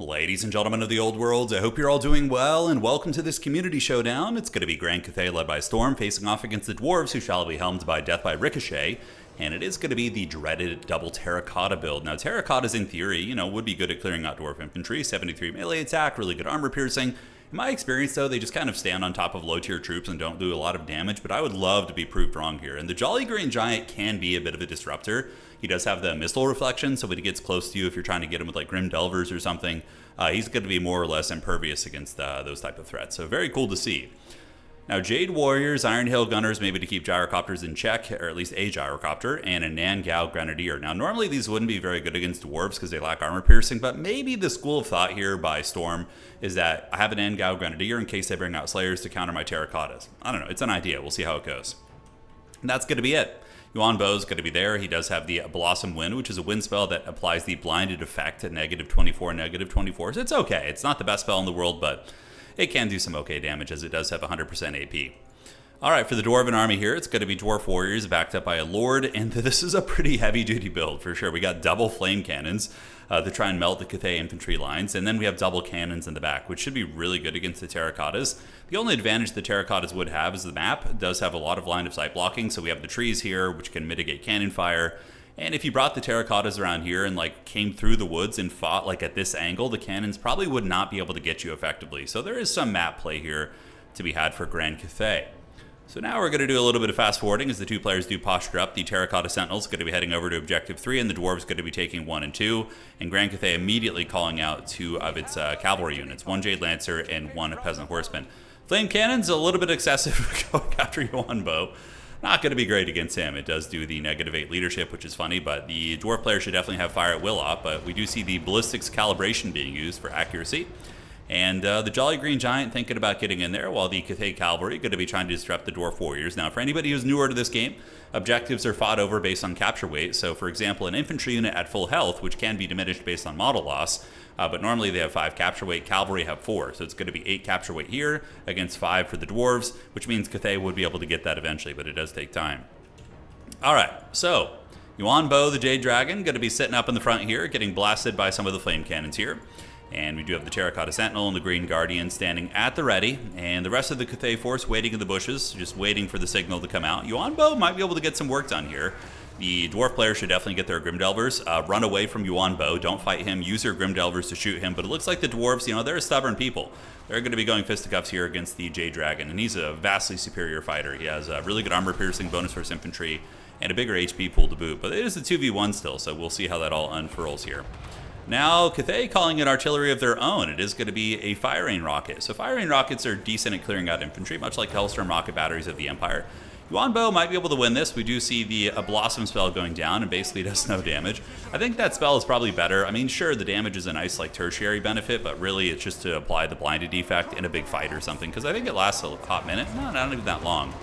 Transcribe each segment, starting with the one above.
Ladies and gentlemen of the old world, I hope you're all doing well, and welcome to this community showdown. It's going to be Grand Cathay led by Storm facing off against the Dwarves, who shall be helmed by Death by Ricochet, and it is going to be the dreaded double Terracotta build. Now, Terracottas in theory, would be good at clearing out Dwarf infantry, 73 melee attack, really good armor piercing. In my experience, though, they just kind of stand on top of low-tier troops and don't do a lot of damage, but I would love to be proved wrong here. And the Jolly Green Giant can be a bit of a disruptor. He does have the missile reflection, so when he gets close to you, if you're trying to get him with like Grim Delvers or something, he's going to be more or less impervious against those type of threats. So very cool to see. Now, Jade Warriors, Iron Hill Gunners, maybe to keep gyrocopters in check, or at least a gyrocopter, and a Nangao Grenadier. Now, normally these wouldn't be very good against Dwarves because they lack armor piercing, but maybe the school of thought here by Storm is that I have a Nangao Grenadier in case they bring out Slayers to counter my Terracottas. I don't know. It's an idea. We'll see how it goes. And that's going to be it. Yuan Bo's going to be there. He does have the Blossom Wind, which is a wind spell that applies the blinded effect at -24, -24. So it's okay. It's not the best spell in the world, but it can do some okay damage as it does have 100% AP. All right, for the Dwarven army here, it's going to be Dwarf Warriors backed up by a Lord, and this is a pretty heavy-duty build for sure. We got double flame cannons to try and melt the Cathay infantry lines, and then we have double cannons in the back, which should be really good against the Terracottas. The only advantage the Terracottas would have is the map does have a lot of line of sight blocking, so we have the trees here, which can mitigate cannon fire. And if you brought the Terracottas around here and came through the woods and fought at this angle, the cannons probably would not be able to get you effectively. So there is some map play here to be had for Grand Cathay. So now we're going to do a little bit of fast forwarding as the two players do posture up. The Terracotta Sentinel's going to be heading over to Objective 3, and the Dwarves going to be taking 1 and 2. And Grand Cathay immediately calling out 2 of its cavalry units, 1 Jade Lancer and 1 Peasant Horseman. Flame Cannon's a little bit excessive going after Yuan Bo. Not going to be great against him. It does do the -8 leadership, which is funny, but the Dwarf player should definitely have fire at will off, but we do see the ballistics calibration being used for accuracy. And the Jolly Green Giant thinking about getting in there, while the Cathay Cavalry going to be trying to disrupt the Dwarf Warriors. Now, for anybody who's newer to this game, objectives are fought over based on capture weight. So, for example, an infantry unit at full health, which can be diminished based on model loss, but normally they have 5 capture weight, Cavalry have 4. So it's going to be 8 capture weight here against 5 for the Dwarves, which means Cathay would be able to get that eventually, but it does take time. All right, so Yuan Bo, the Jade Dragon, going to be sitting up in the front here, getting blasted by some of the flame cannons here. And we do have the Terracotta Sentinel and the Green Guardian standing at the ready, and the rest of the Cathay force waiting in the bushes, just waiting for the signal to come out. Yuan Bo might be able to get some work done here. The Dwarf player should definitely get their Grim Delvers, run away from Yuan Bo, don't fight him, use your Grim Delvers to shoot him, but it looks like the Dwarves, they're stubborn people. They're going to be going fisticuffs here against the Jade Dragon, and he's a vastly superior fighter. He has a really good armor piercing, bonus force infantry, and a bigger HP pool to boot, but it is a 2v1 still, so we'll see how that all unfurls here. Now, Cathay calling it artillery of their own. It is going to be a fire rain rocket. So fire rain rockets are decent at clearing out infantry, much like Hellstorm rocket batteries of the Empire. Yuan Bo might be able to win this. We do see the Blossom spell going down and basically does no damage. I think that spell is probably better. I mean, sure, the damage is a nice tertiary benefit, but really it's just to apply the blinded effect in a big fight or something, because I think it lasts a hot minute. No, not even that long.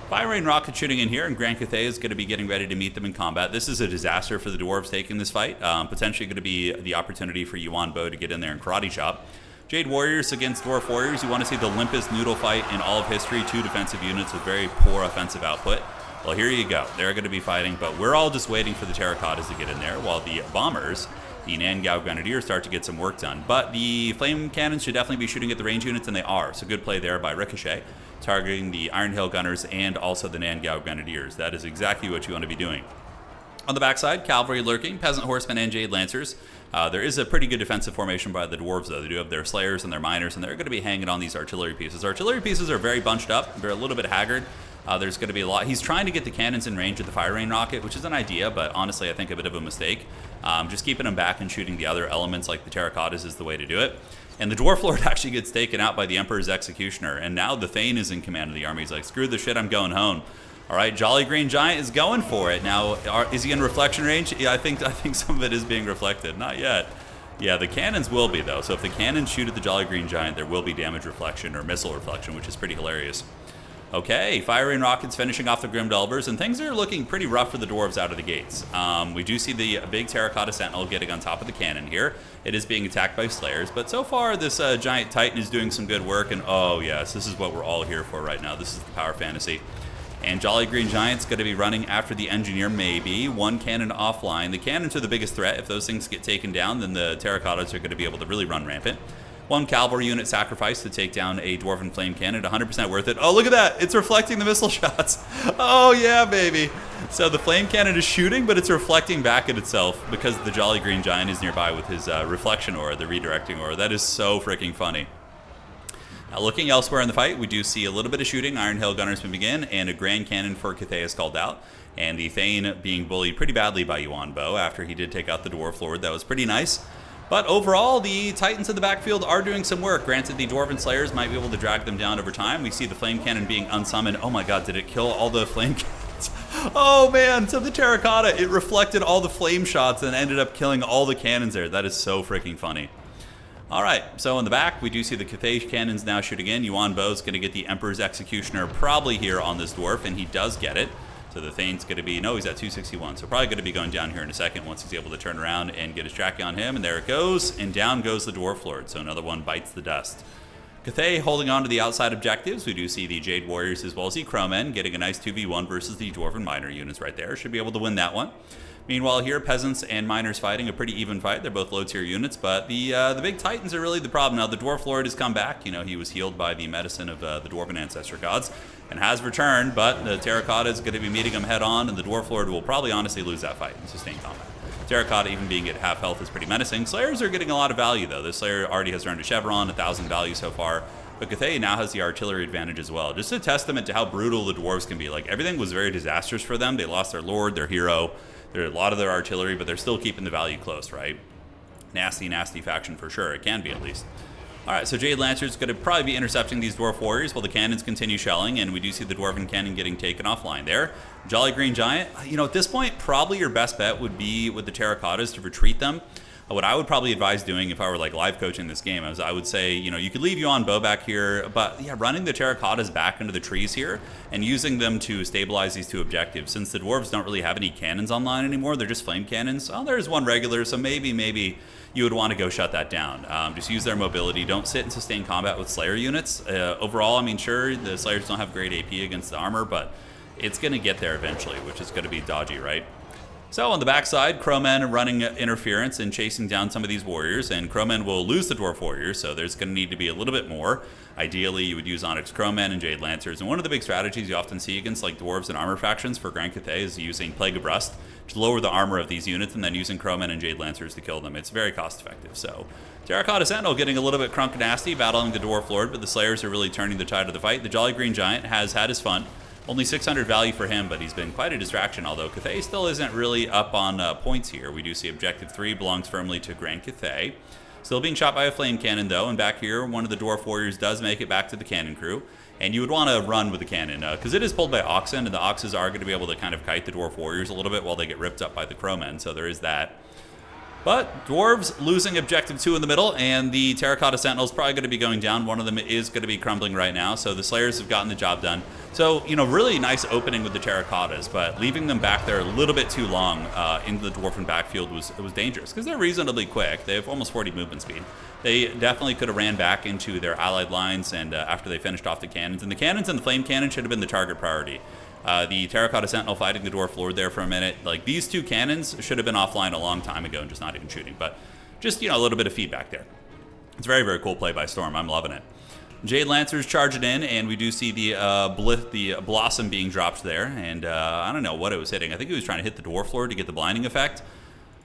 Fire rain rocket shooting in here, and Grand Cathay is going to be getting ready to meet them in combat. This is a disaster for the Dwarves taking this fight. Potentially going to be the opportunity for Yuan Bo to get in there and karate chop. Jade Warriors against Dwarf Warriors. You want to see the limpest noodle fight in all of history. 2 defensive units with very poor offensive output. Well, here you go. They're going to be fighting, but we're all just waiting for the Terracottas to get in there, while the Bombers, the Nangao Grenadiers, start to get some work done. But the Flame Cannons should definitely be shooting at the range units, and they are. So good play there by Ricochet, targeting the Iron Hill Gunners and also the Nangao Grenadiers. That is exactly what you want to be doing. On the backside, Cavalry lurking, Peasant Horsemen and Jade Lancers. There is a pretty good defensive formation by the Dwarves, though. They do have their Slayers and their Miners, and they're going to be hanging on these artillery pieces. Artillery pieces are very bunched up. They're a little bit haggard. There's going to be a lot. He's trying to get the cannons in range of the fire rain rocket, which is an idea, but honestly, I think a bit of a mistake. Just keeping them back and shooting the other elements like the Terracottas is the way to do it. And the Dwarf Lord actually gets taken out by the Emperor's Executioner, and now the Thane is in command of the army. He's like, screw the shit, I'm going home. All right, Jolly Green Giant is going for it. Now, is he in reflection range? Yeah, I think some of it is being reflected. Not yet. Yeah, the cannons will be, though. So if the cannons shoot at the Jolly Green Giant, there will be damage reflection or missile reflection, which is pretty hilarious. Okay, fire rain rockets finishing off the Grim Delvers, and things are looking pretty rough for the Dwarves out of the gates. We do see the big Terracotta Sentinel getting on top of the cannon here. It is being attacked by Slayers, but so far this Giant Titan is doing some good work, and oh yes, this is what we're all here for right now. This is the power fantasy. And Jolly Green Giant's going to be running after the Engineer, maybe. One cannon offline. The cannons are the biggest threat. If those things get taken down, then the Terracottas are going to be able to really run rampant. One cavalry unit sacrificed to take down a Dwarven Flame Cannon. 100% worth it. Oh, look at that. It's reflecting the missile shots. Oh, yeah, baby. So the Flame Cannon is shooting, but it's reflecting back at itself because the Jolly Green Giant is nearby with his reflection aura, the redirecting aura. That is so freaking funny. Now, looking elsewhere in the fight, we do see a little bit of shooting. Iron Hail Gunnersman begin, and a Grand Cannon for Cathay is called out. And the Thane being bullied pretty badly by Yuan Bo after he did take out the Dwarf Lord. That was pretty nice. But overall, the Titans in the backfield are doing some work. Granted, the Dwarven Slayers might be able to drag them down over time. We see the Flame Cannon being unsummoned. Oh my god, did it kill all the Flame Cannons? Oh man, so the Terracotta, it reflected all the flame shots and ended up killing all the cannons there. That is so freaking funny. Alright, so in the back, we do see the Cathay cannons now shooting in. Yuan Bo's going to get the Emperor's Executioner probably here on this dwarf, and he does get it. So the Thane's going to be, no, he's at 261. So probably going to be going down here in a second once he's able to turn around and get his tracking on him. And there it goes, and down goes the Dwarf Lord. So another one bites the dust. Cathay holding on to the outside objectives. We do see the Jade Warriors as well as the Crowmen getting a nice 2v1 versus the Dwarven Miner units right there. Should be able to win that one. Meanwhile here, Peasants and Miners fighting a pretty even fight. They're both low-tier units, but the big Titans are really the problem. Now, the Dwarf Lord has come back. You know, he was healed by the medicine of the Dwarven Ancestor Gods and has returned, but the Terracotta is going to be meeting him head-on, and the Dwarf Lord will probably honestly lose that fight in sustained combat. Terracotta, even being at half health, is pretty menacing. Slayers are getting a lot of value, though. This Slayer already has earned a Chevron, 1,000 value so far. But Cathay now has the artillery advantage as well. Just a testament to how brutal the Dwarves can be. Like, everything was very disastrous for them. They lost their Lord, their hero, a lot of their artillery, but they're still keeping the value close, right? Nasty, nasty faction for sure. It can be, at least. All right, so Jade Lancer's going to probably be intercepting these Dwarf Warriors while the cannons continue shelling, and we do see the Dwarven Cannon getting taken offline there. Jolly Green Giant, you know, at this point, probably your best bet would be with the Terracottas to retreat them. What I would probably advise doing if I were like live coaching this game is I would say, you know, you could leave Yuan Bo back here, but yeah, running the Terracottas back into the trees here and using them to stabilize these two objectives. Since the Dwarves don't really have any cannons online anymore, they're just flame cannons. Oh, there's one regular, so maybe you would want to go shut that down. Just use their mobility. Don't sit and sustain combat with Slayer units. Overall, I mean, sure, the Slayers don't have great AP against the armor, but it's going to get there eventually, which is going to be dodgy, right? So on the backside, Crowmen running interference and chasing down some of these warriors, and Crowmen will lose the Dwarf Warriors, so there's going to need to be a little bit more. Ideally, you would use Onyx Crowmen and Jade Lancers, and one of the big strategies you often see against like Dwarves and armor factions for Grand Cathay is using Plague of Rust to lower the armor of these units, and then using Crowmen and Jade Lancers to kill them. It's very cost effective. So Terracotta Sentinel getting a little bit crunk nasty, battling the Dwarf Lord, but the Slayers are really turning the tide of the fight. The Jolly Green Giant has had his fun. Only 600 value for him, but he's been quite a distraction, although Cathay still isn't really up on points here. We do see Objective 3 belongs firmly to Grand Cathay. Still being shot by a flame cannon, though, and back here, one of the Dwarf Warriors does make it back to the cannon crew. And you would want to run with the cannon, because it is pulled by Oxen, and the Oxes are going to be able to kind of kite the Dwarf Warriors a little bit while they get ripped up by the Crowmen, so there is that. But Dwarves losing Objective 2 in the middle, and the Terracotta Sentinel is probably going to be going down. One of them is going to be crumbling right now, so the Slayers have gotten the job done. So, you know, really nice opening with the Terracottas, but leaving them back there a little bit too long into the Dwarven backfield was dangerous, because they're reasonably quick. They have almost 40 movement speed. They definitely could have ran back into their allied lines and after they finished off the cannons. And the cannons and the flame cannon should have been the target priority. The Terracotta Sentinel fighting the Dwarf Lord there for a minute. Like, these two cannons should have been offline a long time ago and just not even shooting. But just, you know, a little bit of feedback there. It's very, very cool play by Storm. I'm loving it. Jade Lancers charging in, and we do see the Blossom being dropped there. And I don't know what it was hitting. I think it was trying to hit the Dwarf Lord to get the blinding effect.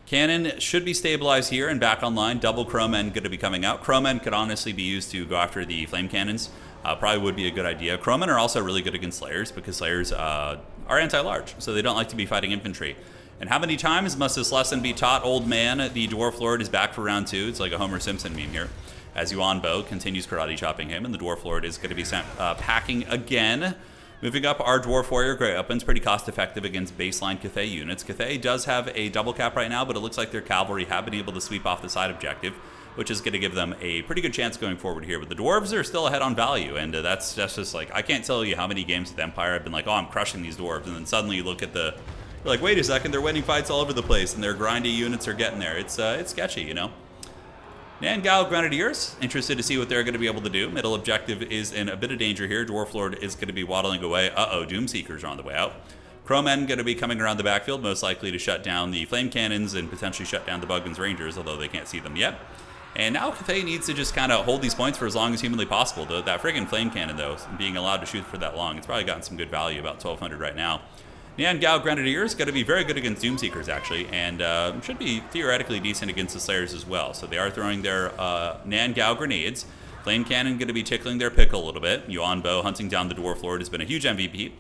Cannon should be stabilized here and back online. Double Crowmen going to be coming out. Crowmen could honestly be used to go after the flame cannons. Probably would be a good idea. Crowmen are also really good against Slayers because Slayers are anti-large, so they don't like to be fighting infantry. And how many times must this lesson be taught, old man? The Dwarf Lord is back for round 2. It's like a Homer Simpson meme here. As Yuan Bo continues karate chopping him, and the Dwarf Lord is going to be sent packing again. Moving up, our Dwarf Warrior Grey Weapon's pretty cost-effective against baseline Cathay units. Cathay does have a double cap right now, but it looks like their cavalry have been able to sweep off the side objective, which is going to give them a pretty good chance going forward here. But the Dwarves are still ahead on value, and that's just like, I can't tell you how many games with Empire I've been like, oh, I'm crushing these Dwarves, and then suddenly you look at you're like, wait a second, they're winning fights all over the place, and their grindy units are getting there. It's sketchy, you know? Nangao Grenadiers, interested to see what they're going to be able to do. Middle objective is in a bit of danger here. Dwarf Lord is going to be waddling away. Uh-oh, Doomseekers are on the way out. Crowmen going to be coming around the backfield, most likely to shut down the flame cannons and potentially shut down the Buggins Rangers, although they can't see them yet. And now Cathay needs to just kind of hold these points for as long as humanly possible. That friggin' flame cannon, though, being allowed to shoot for that long, it's probably gotten some good value, about 1,200 right now. Nangao Grenadiers going to be very good against Doomseekers, actually, and should be theoretically decent against the Slayers as well. So they are throwing their Nangao grenades. Flame Cannon going to be tickling their pickle a little bit. Yuan Bo hunting down the Dwarf Lord has been a huge MVP.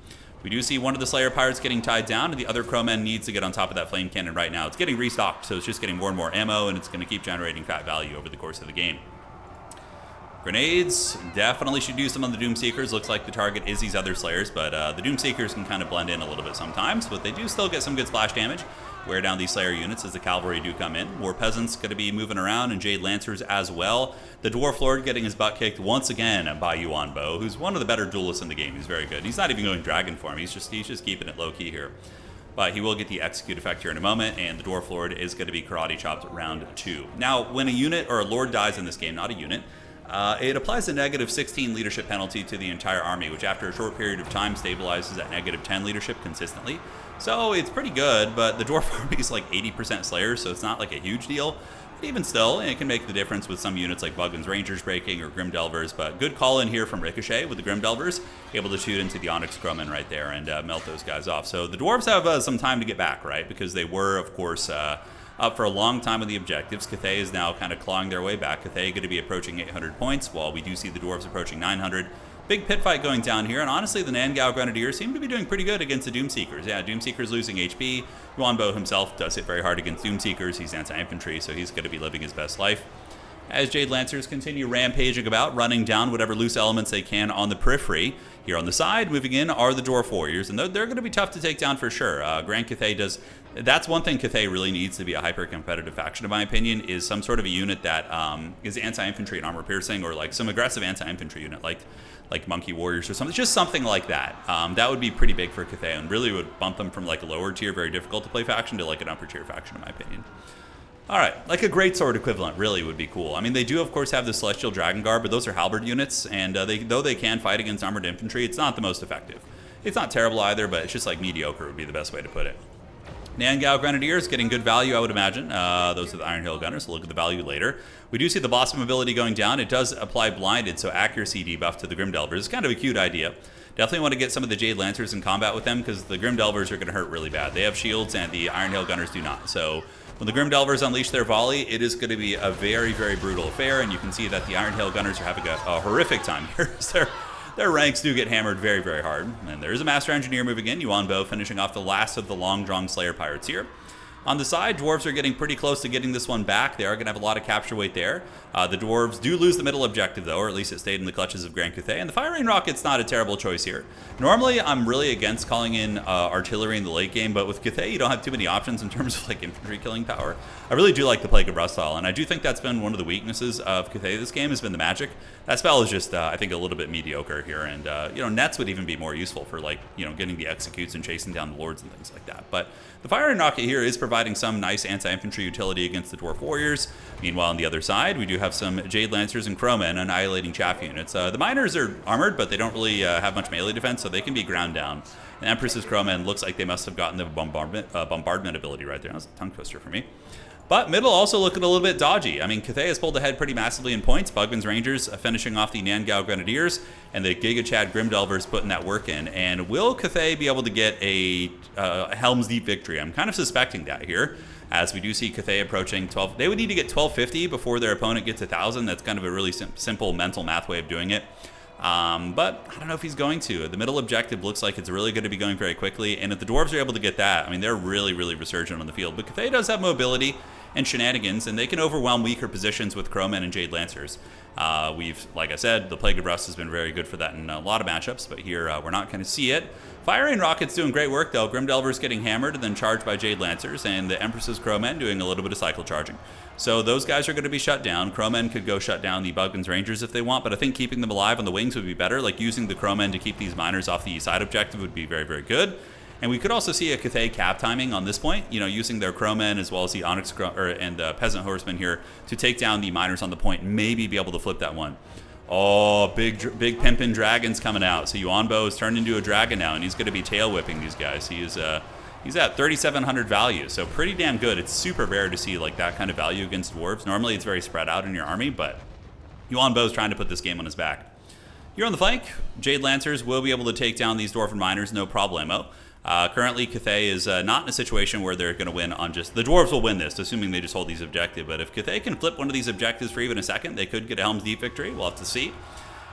We do see one of the Slayer Pirates getting tied down, and the other Crowmen needs to get on top of that Flame Cannon right now. It's getting restocked, so it's just getting more and more ammo, and it's going to keep generating fat value over the course of the game. Grenades definitely should do some on the Doomseekers. Looks like the target is these other Slayers, but the Doomseekers can kind of blend in a little bit sometimes, but they do still get some good splash damage. Wear down these Slayer units as the cavalry do come in. War Peasants going to be moving around, and Jade Lancers as well. The Dwarf Lord getting his butt kicked once again by Yuan Bo, who's one of the better duelists in the game. He's very good. He's not even going Dragon form. He's just keeping it low-key here. But he will get the execute effect here in a moment, and the Dwarf Lord is going to be karate chopped round 2. Now, when a unit or a Lord dies in this game, not a unit, it applies a negative 16 leadership penalty to the entire army, which after a short period of time stabilizes at negative 10 leadership consistently. So it's pretty good, but the Dwarf army is like 80% Slayers, so it's not like a huge deal. But even still, it can make the difference with some units like Buggins Rangers breaking or Grim Delvers. But good call in here from Ricochet with the Grim Delvers, able to shoot into the Onyx Crowmen right there and melt those guys off. So the Dwarves have some time to get back, right? Because they were, of course, up for a long time on the objectives. Cathay is now kind of clawing their way back. Cathay going to be approaching 800 points, while we do see the Dwarves approaching 900. Big pit fight going down here, and honestly, the Nangao Grenadiers seem to be doing pretty good against the Doomseekers. Yeah, Doomseekers losing HP. Yuan Bo himself does hit very hard against Doomseekers. He's anti-infantry, so he's going to be living his best life. As Jade Lancers continue rampaging about, running down whatever loose elements they can on the periphery. Here on the side, moving in, are the Dwarf Warriors, and they're going to be tough to take down for sure. Grand Cathay does... That's one thing Cathay really needs to be a hyper-competitive faction, in my opinion, is some sort of a unit that is anti-infantry and armor-piercing, or like some aggressive anti-infantry unit, like Monkey Warriors or something. Just something like that. That would be pretty big for Cathay, and really would bump them from like a lower tier, very difficult to play faction, to like an upper tier faction, in my opinion. All right, like a greatsword equivalent really would be cool. I mean, they do, of course, have the Celestial Dragon Guard, but those are halberd units, and though they can fight against armored infantry, it's not the most effective. It's not terrible either, but it's just like mediocre would be the best way to put it. Nangao Grenadiers getting good value, I would imagine. Those are the Iron Hill Gunners. We'll look at the value later. We do see the Blossom ability going down. It does apply blinded, so accuracy debuff to the Grim Delvers. It's kind of a cute idea. Definitely want to get some of the Jade Lancers in combat with them, because the Grim Delvers are going to hurt really bad. They have shields, and the Iron Hill Gunners do not. So when the Grim Delvers unleash their volley, it is going to be a very, very brutal affair, and you can see that the Iron Hill Gunners are having a horrific time here. Their ranks do get hammered very, very hard. And there is a Master Engineer moving in. Yuan Bo finishing off the last of the long-drawn Slayer Pirates here. On the side, Dwarves are getting pretty close to getting this one back. They are going to have a lot of capture weight there. The Dwarves do lose the middle objective, though, or at least it stayed in the clutches of Grand Cathay. And the Fire Rain Rocket's not a terrible choice here. Normally, I'm really against calling in artillery in the late game, but with Cathay, you don't have too many options in terms of like infantry killing power. I really do like the Plague of Rust style, and I do think that's been one of the weaknesses of Cathay this game, has been the magic. That spell is just, I think, a little bit mediocre here, and nets would even be more useful for like, getting the executes and chasing down the lords and things like that. But the Fire Rain Rocket here is providing some nice anti-infantry utility against the Dwarf Warriors. Meanwhile, on the other side, we do have some Jade Lancers and Crowmen annihilating chaff units. The Miners are armored, but they don't really have much melee defense, so they can be ground down. And Empress's Crowmen looks like they must have gotten the bombardment ability right there. That was a tongue twister for me. But middle also looking a little bit dodgy. I mean, Cathay has pulled ahead pretty massively in points. Buggins Rangers finishing off the Nangao Grenadiers, and the Giga Chad Grim Delvers putting that work in. And will Cathay be able to get a Helm's Deep victory? I'm kind of suspecting that here, as we do see Cathay approaching 12. They would need to get 1250 before their opponent gets 1,000. That's kind of a really simple mental math way of doing it. But I don't know if he's going to. The middle objective looks like it's really going to be going very quickly, and if the Dwarves are able to get that, I mean, they're really, really resurgent on the field. But Cathay does have mobility and shenanigans, and they can overwhelm weaker positions with Crowmen and Jade Lancers. Like I said, the Plague of Rust has been very good for that in a lot of matchups, but here we're not going to see it. Fire Rain Rocket's doing great work, though. Grim Delvers getting hammered and then charged by Jade Lancers, and the Empress's Crowmen doing a little bit of cycle charging. So those guys are going to be shut down. Crowmen could go shut down the Buggins Rangers if they want, but I think keeping them alive on the wings would be better. Like using the Crowmen to keep these miners off the side objective would be very, very good. And we could also see a Cathay cap timing on this point, using their crowmen as well as the Onyx and the Peasant Horsemen here to take down the miners on the point and maybe be able to flip that one. Oh, big pimpin' dragons coming out. So Yuan Bo is turned into a dragon now, and he's going to be tail whipping these guys. He's at 3,700 value, so pretty damn good. It's super rare to see like that kind of value against dwarves. Normally it's very spread out in your army, but Yuan Bo is trying to put this game on his back. Here on the flank, Jade Lancers will be able to take down these Dwarven Miners, no problemo. Currently, Cathay is not in a situation where they're going to win on just... The Dwarves will win this, assuming they just hold these objectives. But if Cathay can flip one of these objectives for even a second, they could get a Helm's Deep victory. We'll have to see.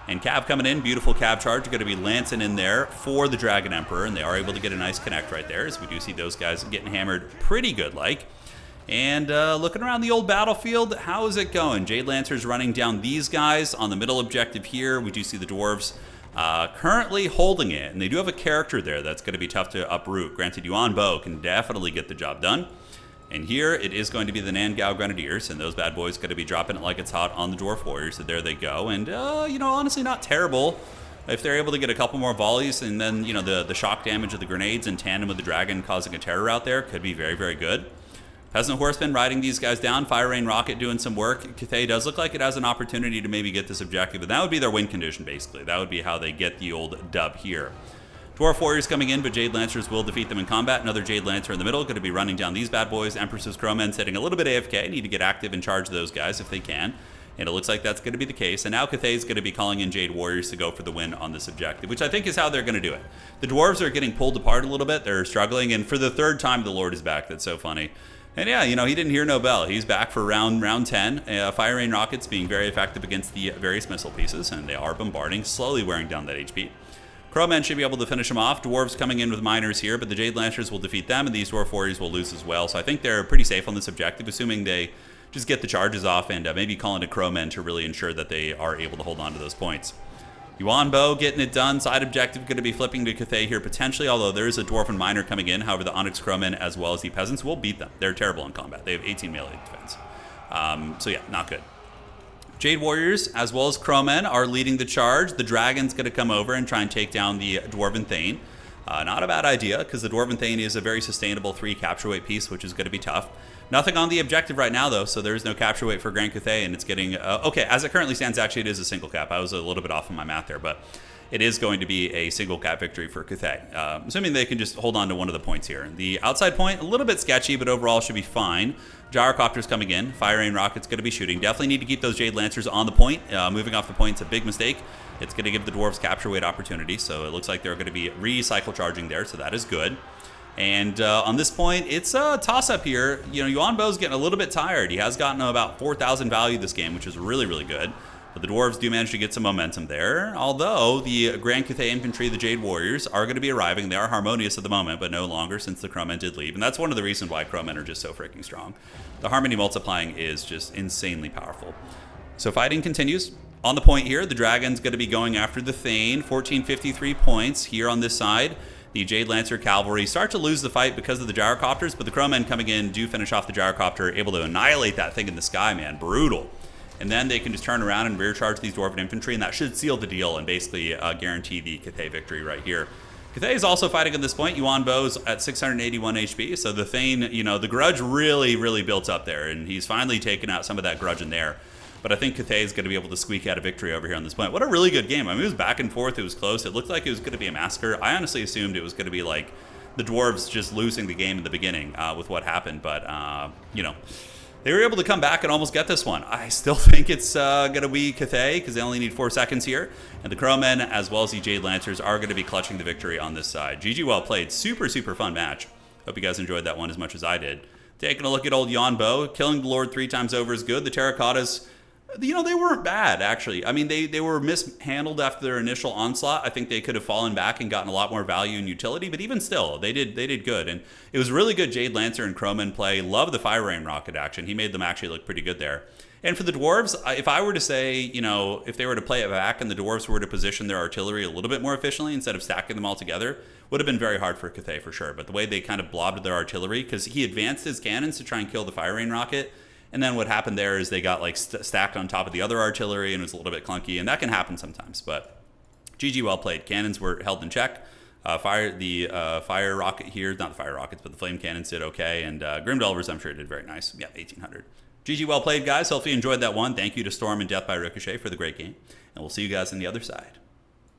And Cav coming in, beautiful Cav charge. Going to be lancing in there for the Dragon Emperor, and they are able to get a nice connect right there, as we do see those guys getting hammered pretty good-like. And looking around the old battlefield, how is it going? Jade Lancers running down these guys on the middle objective here. We do see the Dwarves currently holding it, and they do have a character there that's going to be tough to uproot. Granted, Yuan Bo can definitely get the job done. And here it is going to be the Nangao Grenadiers, and those bad boys going to be dropping it like it's hot on the Dwarf Warriors. So there they go, and honestly not terrible. If they're able to get a couple more volleys, and then the shock damage of the grenades in tandem with the dragon causing a terror out there could be very, very good. Peasant Horsemen riding these guys down. Fire Rain Rocket doing some work. Cathay does look like it has an opportunity to maybe get this objective, but that would be their win condition, basically. That would be how they get the old dub here. Dwarf Warriors coming in, but Jade Lancers will defeat them in combat. Another Jade Lancer in the middle, going to be running down these bad boys. Empress's Crowmen sitting a little bit AFK. Need to get active and charge those guys if they can. And it looks like that's going to be the case. And now Cathay is going to be calling in Jade Warriors to go for the win on this objective, which I think is how they're going to do it. The Dwarves are getting pulled apart a little bit. They're struggling, and for the third time, the Lord is back. That's so funny. And yeah, he didn't hear no bell. He's back for round 10. Fire Rain Rockets being very effective against the various missile pieces, and they are bombarding, slowly wearing down that HP. Crowmen should be able to finish them off. Dwarves coming in with miners here, but the Jade Lancers will defeat them, and these Dwarf Warriors will lose as well. So I think they're pretty safe on this objective, assuming they just get the charges off and maybe call in a Crowmen to really ensure that they are able to hold on to those points. Yuan Bo getting it done. Side objective going to be flipping to Cathay here potentially, although there is a Dwarven Miner coming in. However, the Onyx Crowmen as well as the Peasants will beat them. They're terrible in combat. They have 18 melee defense. So yeah, not good. Jade Warriors as well as Crowmen are leading the charge. The Dragon's going to come over and try and take down the Dwarven Thane. Not a bad idea, because the Dwarven Thane is a very sustainable 3 capture weight piece, which is going to be tough. Nothing on the objective right now, though, so there is no capture weight for Grand Cathay, and it's getting... okay, as it currently stands, actually, it is a single cap. I was a little bit off on my math there, but it is going to be a single cap victory for Cathay, assuming they can just hold on to one of the points here. The outside point, a little bit sketchy, but overall should be fine. Gyrocopter's coming in. Fire Rain Rocket's going to be shooting. Definitely need to keep those Jade Lancers on the point. Moving off the point's a big mistake. It's going to give the Dwarves capture weight opportunity, so it looks like they're going to be recycle charging there, so that is good. And on this point, it's a toss-up here. Yuan Bo's getting a little bit tired. He has gotten about 4,000 value this game, which is really, really good. But the Dwarves do manage to get some momentum there. Although the Grand Cathay Infantry, the Jade Warriors, are going to be arriving. They are harmonious at the moment, but no longer since the Crowmen did leave. And that's one of the reasons why Crowmen are just so freaking strong. The harmony multiplying is just insanely powerful. So fighting continues. On the point here, the Dragon's going to be going after the Thane. 1453 points here on this side. The Jade Lancer Cavalry start to lose the fight because of the Gyrocopters, but the Crowmen coming in do finish off the Gyrocopter, able to annihilate that thing in the sky, man. Brutal. And then they can just turn around and rear charge these Dwarven Infantry, and that should seal the deal and basically guarantee the Cathay victory right here. Cathay is also fighting at this point. Yuan Bo's at 681 HP, so the Thane, the grudge really, really built up there, and he's finally taken out some of that grudge in there. But I think Cathay is going to be able to squeak out a victory over here on this point. What a really good game. I mean, it was back and forth. It was close. It looked like it was going to be a massacre. I honestly assumed it was going to be like the Dwarves just losing the game in the beginning with what happened. But, they were able to come back and almost get this one. I still think it's going to be Cathay because they only need 4 seconds here. And the Crowmen, as well as the Jade Lancers, are going to be clutching the victory on this side. GG, well played. Super, super fun match. Hope you guys enjoyed that one as much as I did. Taking a look at old Yuan Bo. Killing the Lord 3 times over is good. The Terracottas... they weren't bad, actually. I mean, they were mishandled after their initial onslaught. I think they could have fallen back and gotten a lot more value and utility, but even still, they did good. And it was really good Jade Lancer and Crowmen play. Love the Fire Rain Rocket action. He made them actually look pretty good there. And for the Dwarves, if I were to say, if they were to play it back and the Dwarves were to position their artillery a little bit more efficiently instead of stacking them all together, would have been very hard for Cathay for sure. But the way they kind of blobbed their artillery, because he advanced his cannons to try and kill the Fire Rain Rocket, and then what happened there is they got like stacked on top of the other artillery, and it was a little bit clunky, and that can happen sometimes. But GG, well played. Cannons were held in check. Fire rocket here, not the fire rockets, but the flame cannons did okay, and Grim Delvers I'm sure did very nice. Yeah, 1800. GG, well played, guys. Hopefully you enjoyed that one. Thank you to Storm and Death by Ricochet for the great game, and we'll see you guys on the other side.